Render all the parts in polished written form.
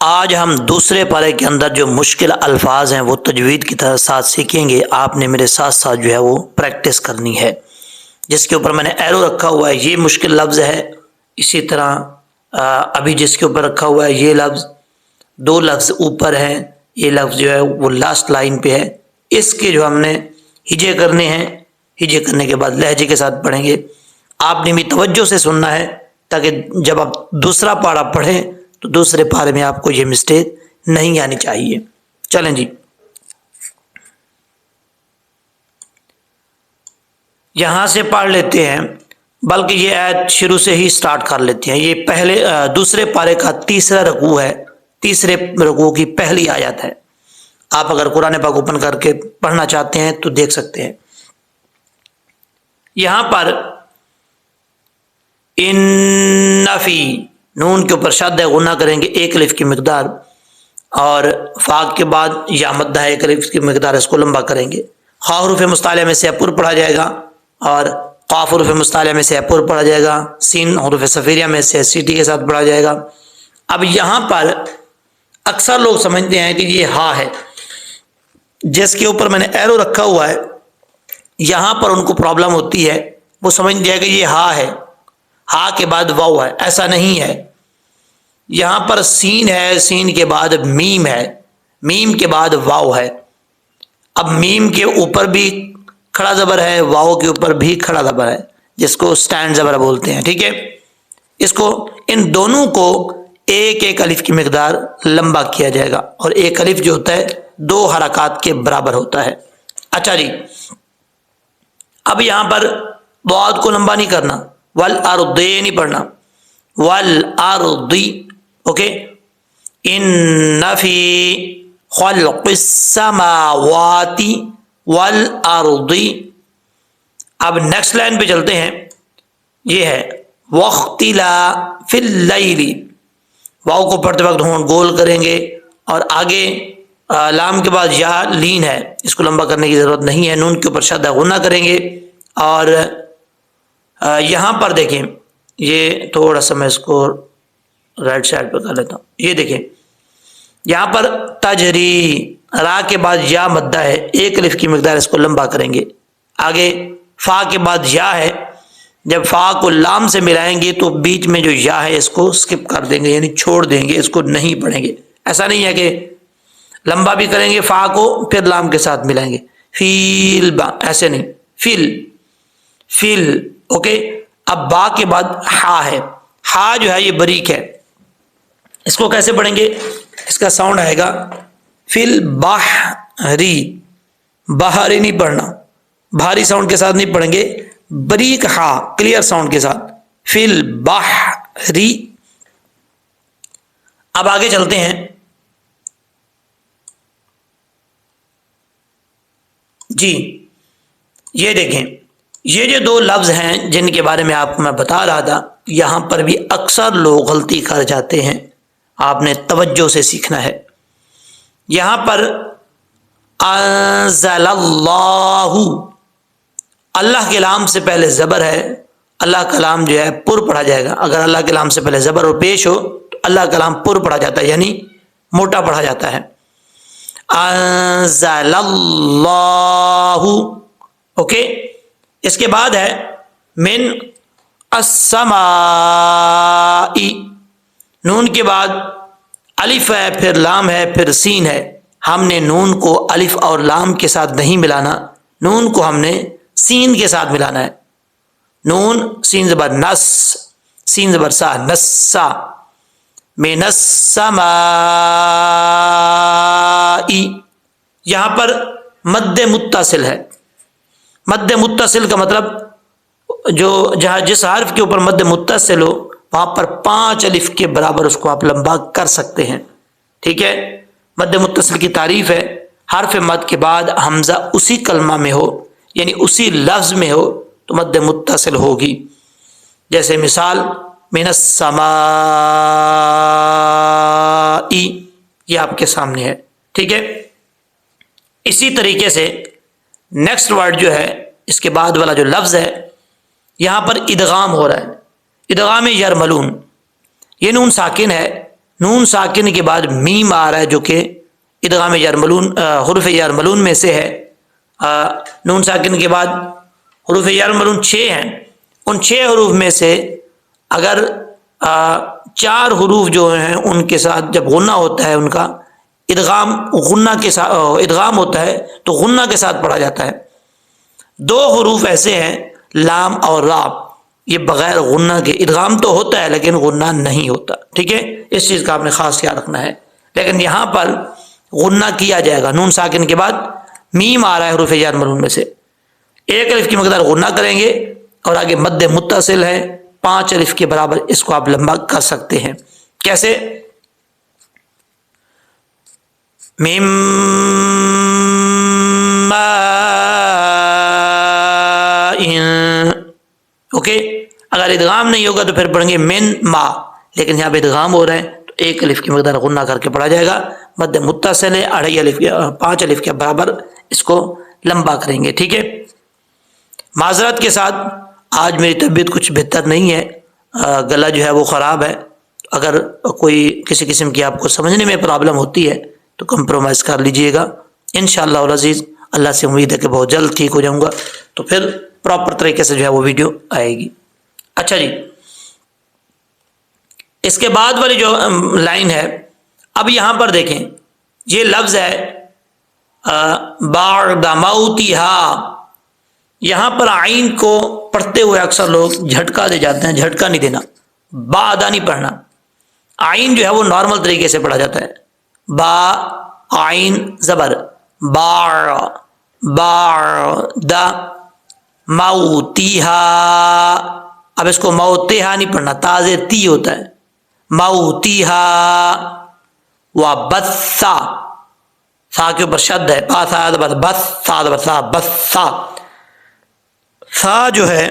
آج ہم دوسرے پارے کے اندر جو مشکل الفاظ ہیں وہ تجوید کی ساتھ سیکھیں گے. آپ نے میرے ساتھ ساتھ جو ہے وہ پریکٹس کرنی ہے. جس کے اوپر میں نے ایرو رکھا ہوا ہے یہ مشکل لفظ ہے. اسی طرح ابھی جس کے اوپر رکھا ہوا ہے یہ لفظ، دو لفظ اوپر ہیں، یہ لفظ جو ہے وہ لاسٹ لائن پہ ہے. اس کے جو ہم نے ہجے کرنے ہیں، ہجے کرنے کے بعد لہجے کے ساتھ پڑھیں گے. آپ نے بھی توجہ سے سننا ہے تاکہ جب آپ دوسرا پارہ پڑھیں تو دوسرے پارے میں آپ کو یہ مسٹیک نہیں آنی چاہیے. چلیں جی، یہاں سے پڑھ لیتے ہیں، بلکہ یہ آیت شروع سے ہی سٹارٹ کر لیتے ہیں. یہ پہلے دوسرے پارے کا تیسرا رکوع ہے، تیسرے رکوع کی پہلی آیت ہے. آپ اگر قرآن پاک اوپن کر کے پڑھنا چاہتے ہیں تو دیکھ سکتے ہیں. یہاں پر انفی نون کے اوپر شد ہے، غنہ کریں گے ایک الف کی مقدار، اور فا کے بعد یا مدہ ایک الف کی مقدار، اس کو لمبا کریں گے. خا حروف مستعلیہ میں سے پر پڑھا جائے گا، اور قاف حروف مستعلیہ میں سے پر پڑھا جائے گا. سین حروف صفیریہ میں سے سیٹی کے ساتھ پڑھا جائے گا. اب یہاں پر اکثر لوگ سمجھتے ہیں کہ یہ ہا ہے، جس کے اوپر میں نے ایرو رکھا ہوا ہے. یہاں پر ان کو پرابلم ہوتی ہے، وہ سمجھتے ہیں کہ یہ ہا ہے، ہا کے بعد واو ہے. ایسا نہیں ہے. یہاں پر سین ہے، سین کے بعد میم ہے، میم کے بعد واو ہے. اب میم کے اوپر بھی کھڑا زبر ہے، واو کے اوپر بھی کھڑا زبر ہے، جس کو سٹینڈ زبر بولتے ہیں. ٹھیک ہے، اس کو ان دونوں کو ایک ایک الف کی مقدار لمبا کیا جائے گا، اور ایک الف جو ہوتا ہے دو حرکات کے برابر ہوتا ہے. اچھا جی، اب یہاں پر بعد کو لمبا نہیں کرنا، والارض نہیں پڑھنا، والارض. اوکے، ان فی خلق السماوات والارض. اب نیکسٹ لائن پہ چلتے ہیں. یہ ہے واختلاف اللیل، واو کو پڑھتے وقت ہون گول کریں گے، اور آگے لام کے بعد یا لین ہے، اس کو لمبا کرنے کی ضرورت نہیں ہے. نون کے اوپر شدہ غنہ کریں گے. اور یہاں پر دیکھیں، یہ تھوڑا سا میں اس کو رائٹ سائڈ پہ کر لیتا ہوں. یہ دیکھیں یہاں پر تجری، را کے بعد یا مدہ ہے، ایک الف کی مقدار، اس کو لمبا کریں گے. آگے فا کے بعد یا ہے، جب فا کو لام سے ملائیں گے تو بیچ میں جو یا ہے اس کو سکپ کر دیں گے، یعنی چھوڑ دیں گے، اس کو نہیں پڑھیں گے. ایسا نہیں ہے کہ لمبا بھی کریں گے فا کو پھر لام کے ساتھ ملائیں گے. فیل با، ایسے نہیں، فیل فیل. اوکے، اب با کے بعد ہا ہے، ہا جو ہے یہ بریک ہے، اس کو کیسے پڑھیں گے؟ اس کا ساؤنڈ آئے گا فل بحری، بحری نہیں پڑھنا، بھاری ساؤنڈ کے ساتھ نہیں پڑھیں گے، بریک ہا کلیئر ساؤنڈ کے ساتھ، فل بحری. اب آگے چلتے ہیں. جی یہ دیکھیں، یہ جو دو لفظ ہیں جن کے بارے میں آپ کو میں بتا رہا تھا، یہاں پر بھی اکثر لوگ غلطی کر جاتے ہیں. آپ نے توجہ سے سیکھنا ہے. یہاں پر انزل اللہ، اللہ کے لام سے پہلے زبر ہے، اللہ کا لام جو ہے پر پڑھا جائے گا. اگر اللہ کے لام سے پہلے زبر اور پیش ہو تو اللہ کا لام پر پڑھا جاتا ہے، یعنی موٹا پڑھا جاتا ہے. انزل اللہ. اوکے، اس کے بعد ہے من السماء، نون کے بعد الف ہے، پھر لام ہے، پھر سین ہے. ہم نے نون کو الف اور لام کے ساتھ نہیں ملانا، نون کو ہم نے سین کے ساتھ ملانا ہے. نون سین زبر نس، سین زبر سا، نسا. من السماء، یہاں پر مد متصل ہے. مد متصل کا مطلب جو جہاں جس حرف کے اوپر مد متصل ہو وہاں پر 5 الف کے برابر اس کو آپ لمبا کر سکتے ہیں. ٹھیک ہے، مد متصل کی تعریف ہے حرف مد کے بعد حمزہ اسی کلمہ میں ہو، یعنی اسی لفظ میں ہو تو مد متصل ہوگی. جیسے مثال من السماء، یہ آپ کے سامنے ہے. ٹھیک ہے، اسی طریقے سے نیکسٹ ورڈ جو ہے اس کے بعد والا جو لفظ ہے، یہاں پر ادغام ہو رہا ہے. ادغام یرملون، یہ نون ساکن ہے، نون ساکن کے بعد میم آ رہا ہے جو کہ ادغام یرملون حروف یرملون میں سے ہے. نون ساکن کے بعد حروف یرملون 6 ہیں. ان 6 حروف میں سے اگر 4 حروف جو ہیں ان کے ساتھ جب غنہ ہوتا ہے ان کا ادغام غنہ کے ساتھ ادغام ہوتا ہے تو غنہ کے ساتھ پڑھا جاتا ہے. 2 حروف ایسے ہیں لام اور را، یہ بغیر غنہ کے ادغام تو ہوتا ہے لیکن غنہ نہیں ہوتا. ٹھیک ہے، اس چیز کا آپ نے خاص خیال رکھنا ہے. لیکن یہاں پر غنہ کیا جائے گا. نون ساکن کے بعد میم آ رہا ہے حروف جار مرون میں سے، 1 الف کی مقدار غنہ کریں گے اور آگے مد متصل ہے 5 الف کے برابر، اس کو آپ لمبا کر سکتے ہیں. کیسے؟ Ma'am okay. اگر ادغام نہیں ہوگا تو پھر پڑھیں گے من ما، لیکن یہاں پہ ادغام ہو رہا ہے تو 1 الف کی مقدار غنہ کر کے پڑھا جائے گا. مد متصل ہے 2.5 الف 5 الف کے برابر، اس کو لمبا کریں گے. ٹھیک ہے، معذرت کے ساتھ آج میری طبیعت کچھ بہتر نہیں ہے، گلا جو ہے وہ خراب ہے. اگر کوئی کسی قسم کی آپ کو سمجھنے میں پرابلم ہوتی ہے تو کمپرومائز کر لیجئے گا. انشاءاللہ العزیز اللہ سے امید ہے کہ بہت جلد ٹھیک ہو جاؤں گا، تو پھر پراپر طریقے سے جو ہے وہ ویڈیو آئے گی. اچھا جی، اس کے بعد والی جو لائن ہے، اب یہاں پر دیکھیں یہ لفظ ہے بعد موتها. یہاں پر عین کو پڑھتے ہوئے اکثر لوگ جھٹکا دے جاتے ہیں. جھٹکا نہیں دینا، با ادا نہیں پڑھنا. عین جو ہے وہ نارمل طریقے سے پڑھا جاتا ہے. با عین زبر با، دا موتیہا. اب اس کو موتیہا نہیں پڑھنا، تازے تی ہوتا ہے. موتیہا وبثا، سا کے اوپر شد ہے، با سا زبر بس، سا زبر سا، بثا. سا جو ہے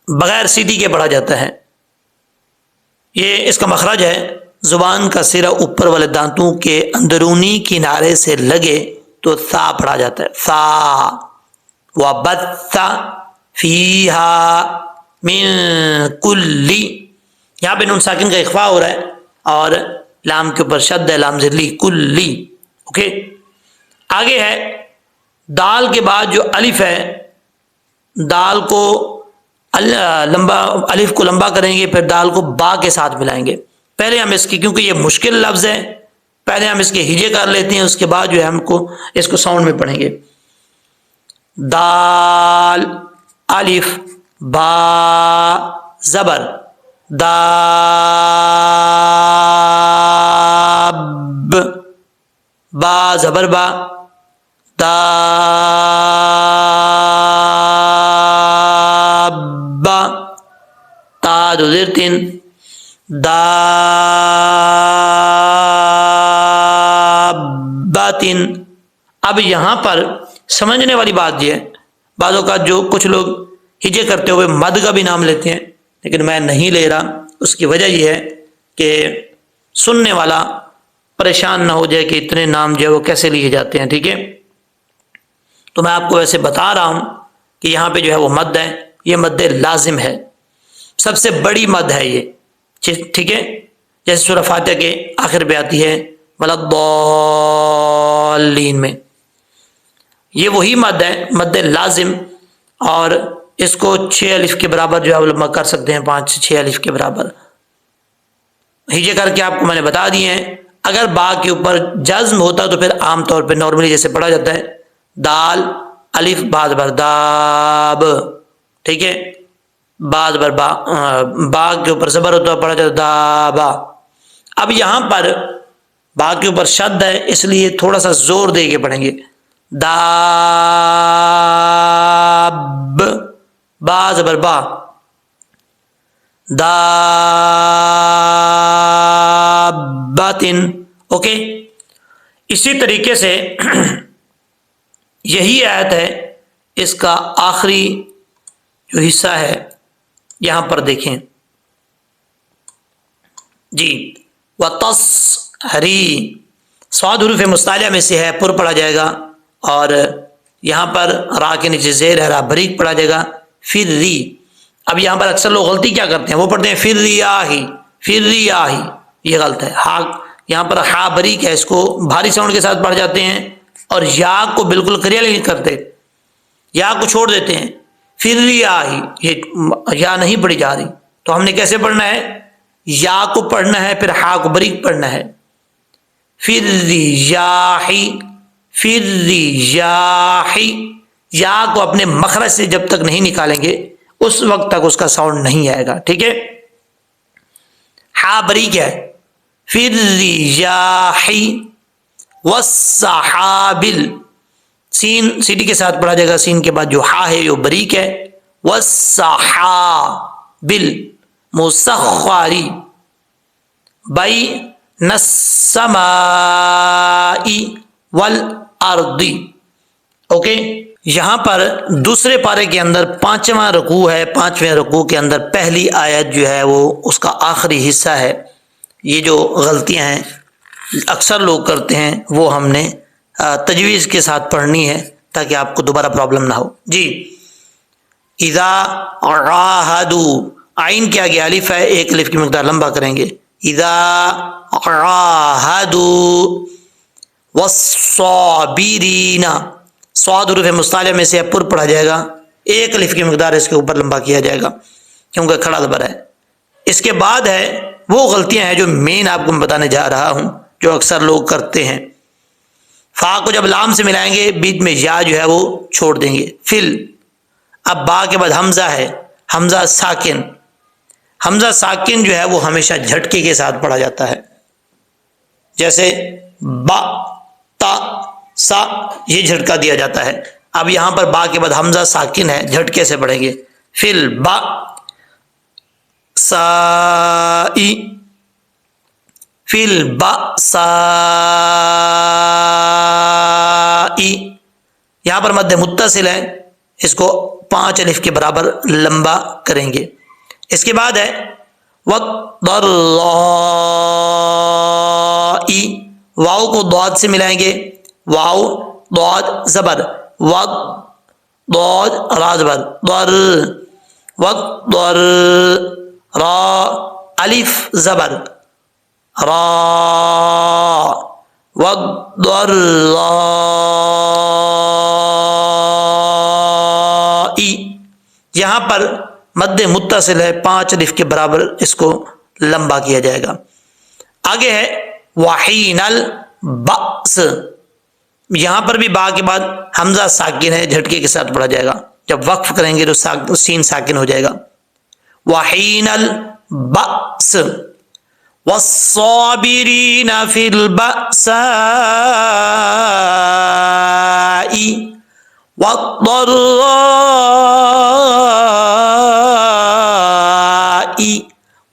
بغیر سیدھی کے پڑھا جاتا ہے. یہ اس کا مخرج ہے زبان کا سرا اوپر والے دانتوں کے اندرونی کنارے سے لگے تو سا پڑھا جاتا ہے. سا وبث فیہا من کلی. یہاں پہ نون ساکن کا اخفاء ہو رہا ہے اور لام کے اوپر شد ہے، لام زلی کلی. اوکے، آگے ہے دال کے بعد جو الف ہے، دال کو لمبا، الف کو لمبا کریں گے، پھر دال کو با کے ساتھ ملائیں گے. پہلے ہم اس کی، کیونکہ یہ مشکل لفظ ہے، پہلے ہم اس کے ہجے کر لیتے ہیں، اس کے بعد جو ہے ہم کو اس کو ساؤنڈ میں پڑھیں گے. دال الف با زبر داب، با زبر با، داب، تا دو زیر 3، داباتن. اب یہاں پر سمجھنے والی بات یہ ہے، بعض اوقات جو کچھ لوگ ہجے کرتے ہوئے مد کا بھی نام لیتے ہیں، لیکن میں نہیں لے رہا. اس کی وجہ یہ ہے کہ سننے والا پریشان نہ ہو جائے کہ اتنے نام جو ہے وہ کیسے لیے جاتے ہیں. ٹھیک ہے، تو میں آپ کو ویسے بتا رہا ہوں کہ یہاں پہ جو ہے وہ مد ہے، یہ مد لازم ہے، سب سے بڑی مد ہے یہ. ٹھیک ہے، جیسے سورہ فاتحہ کے آخر پہ آتی ہے وَلَضَّالِّينَ میں، یہ وہی مد ہے، مد لازم. اور اس کو 6 الف کے برابر جو ہے علماء کر سکتے ہیں، 5 سے 6 الف کے برابر ہجے کر کے آپ کو میں نے بتا دیے ہیں. اگر با کے اوپر جزم ہوتا تو پھر عام طور پہ نارملی جیسے پڑھا جاتا ہے دال الف با زبر داب. ٹھیک ہے، با زبر با، با کے اوپر زبر ہوتا ہے، پڑھا جاتا ہے دابا. اب یہاں پر با کے اوپر شد ہے، اس لیے تھوڑا سا زور دے کے پڑھیں گے. داب، با زبر با، داباتن. اوکے، اسی طریقے سے یہی آیت ہے، اس کا آخری جو حصہ ہے یہاں پر دیکھیں جی، وَتَصْحَرِي. صاد حروف مستعلیہ میں سے ہے، پر پڑھا جائے گا، اور یہاں پر را کے نیچے زیر ہے، را بریک پڑھا جائے گا. پھر ری. اب یہاں پر اکثر لوگ غلطی کیا کرتے ہیں، وہ پڑھتے ہیں پھر ریاہی، پھر ریاہی. یہ غلط ہے. ہا یہاں پر ہا بریک ہے، اس کو بھاری ساؤنڈ کے ساتھ پڑھ جاتے ہیں اور یا کو بالکل کلیئر نہیں کرتے، یا کو چھوڑ دیتے ہیں. پھر ریاہی، یہ یا نہیں پڑھی جا رہی، تو ہم نے کیسے پڑھنا ہے؟ یا کو پڑھنا ہے، پھر ہا کو بریک پڑھنا ہے. پھر ریاحی، پھر ریاحی، یا کو اپنے مخرج سے جب تک نہیں نکالیں گے اس وقت تک اس کا ساؤنڈ نہیں آئے گا. ٹھیک ہے، ہا بریک ہے. پھر ریاحی والسحابل، سین سیٹی کے ساتھ پڑھا جائے گا، سین کے بعد جو ہا ہے وہ بریک ہے. والسحابل مسخری بین السماء والارض. اوکے، یہاں پر دوسرے پارے کے اندر 5واں رکوع ہے. 5ویں رکوع کے اندر پہلی آیت جو ہے وہ اس کا آخری حصہ ہے. یہ جو غلطیاں ہیں اکثر لوگ کرتے ہیں وہ ہم نے تجویز کے ساتھ پڑھنی ہے تاکہ آپ کو دوبارہ پرابلم نہ ہو. جی، اذا عاہدوا، عین کے آگے الف ہے، ایک الف کی مقدار لمبا کریں گے. اذا عاہدوا والصابرین، صاد حروف مصطلح میں سے پر پڑھا جائے گا، ایک الف کی مقدار اس کے اوپر لمبا کیا جائے گا کیونکہ کھڑا زبر ہے. اس کے بعد ہے وہ غلطیاں ہیں جو مین آپ کو میں بتانے جا رہا ہوں جو اکثر لوگ کرتے ہیں. فا کو جب لام سے ملائیں گے بیچ میں یا جو ہے وہ چھوڑ دیں گے. فل، اب با کے بعد حمزہ ہے، حمزہ ساکن. حمزہ ساکن جو ہے وہ ہمیشہ جھٹکے کے ساتھ پڑھا جاتا ہے، جیسے با تا سا، یہ جھٹکا دیا جاتا ہے. اب یہاں پر با کے بعد حمزہ ساکن ہے، جھٹکے سے پڑھیں گے. فل با سائی، فل با سائی. یہاں پر مد متصل ہے، اس کو 5 الف کے برابر لمبا کریں گے. اس کے بعد ہے وَالضَّاءِ، واؤ کو ضاد سے ملائیں گے، واؤ ضاد زبر، وَض ضاد را زبر، ضر وَضَّر، را الف زبر، را وَالضَّرَّاءِ. یہاں پر مد متصل ہے، 5 الف کے برابر اس کو لمبا کیا جائے گا. آگے ہے وحین البأس، یہاں پر بھی با کے بعد حمزہ ساکن ہے، جھٹکے کے ساتھ پڑھا جائے گا. جب وقف کریں گے تو سین ساکن ہو جائے گا. وحین البأس والصابرین فی البأساء والضراء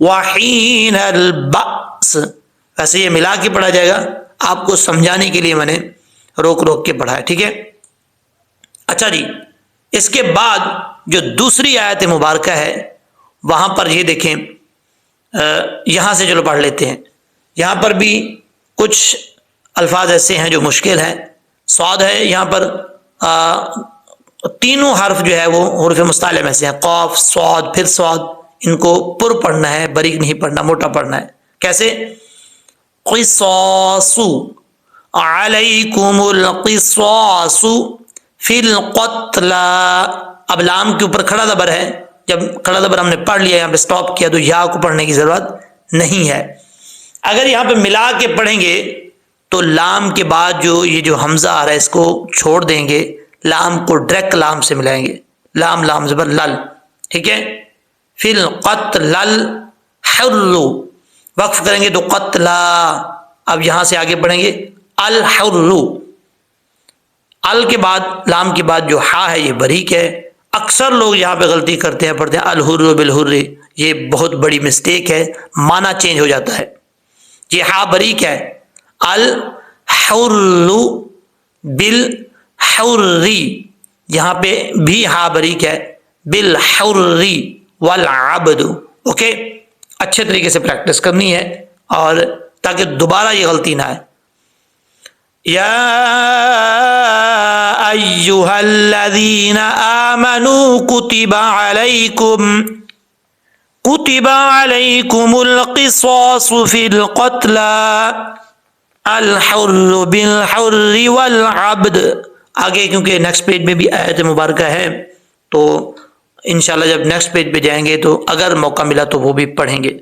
وحین البأس. ویسے یہ ملا کے پڑھا جائے گا، آپ کو سمجھانے کے لیے میں نے روک روک کے پڑھا ہے. ٹھیک ہے، اچھا جی. اس کے بعد جو دوسری آیت مبارکہ ہے وہاں پر یہ دیکھیں، یہاں سے چلو پڑھ لیتے ہیں. یہاں پر بھی کچھ الفاظ ایسے ہیں جو مشکل ہیں. صاد ہے، یہاں پر تینوں حرف جو ہے وہ حروف مستعلیہ میں سے ہیں، قاف صاد پھر صاد. ان کو پر پڑھنا ہے، باریک نہیں پڑھنا، موٹا پڑھنا ہے. کیسے؟ قصاص علیکم القصاص فی القتلی. اب لام کے اوپر کھڑا زبر ہے، جب کھڑا زبر ہم نے پڑھ لیا، یہاں پہ سٹاپ کیا تو یا کو پڑھنے کی ضرورت نہیں ہے. اگر یہاں پہ ملا کے پڑھیں گے تو لام کے بعد جو یہ جو حمزہ آ رہا ہے اس کو چھوڑ دیں گے، لام کو ڈائریکٹ لام سے ملائیں گے، لام لام زبر لل. ٹھیک ہے، فی القتل الحر، وقف کریں گے تو قتلا. اب یہاں سے آگے پڑھیں گے الحر، ال کے بعد لام کے بعد جو ہا ہے یہ باریک ہے. اکثر لوگ یہاں پہ غلطی کرتے ہیں، پڑھتے ہیں الحر بالحر، یہ بہت بڑی مسٹیک ہے، معنی چینج ہو جاتا ہے. یہ ہا باریک ہے، الحر بالحر، یہاں پہ بھی ہا باریک ہے، بالحر والعبد. اوکے، اچھے طریقے سے پریکٹس کرنی ہے اور تاکہ دوبارہ یہ غلطی نہ آئے. یا ایہا الذین آمنوا کتب علیکم کتب علیکم القصاص فی القتلى الحر بالحر والعبد. آگے کیونکہ نیکسٹ پیج میں بھی آیت مبارکہ ہے تو انشاءاللہ جب نیکسٹ پیج پہ جائیں گے تو اگر موقع ملا تو وہ بھی پڑھیں گے.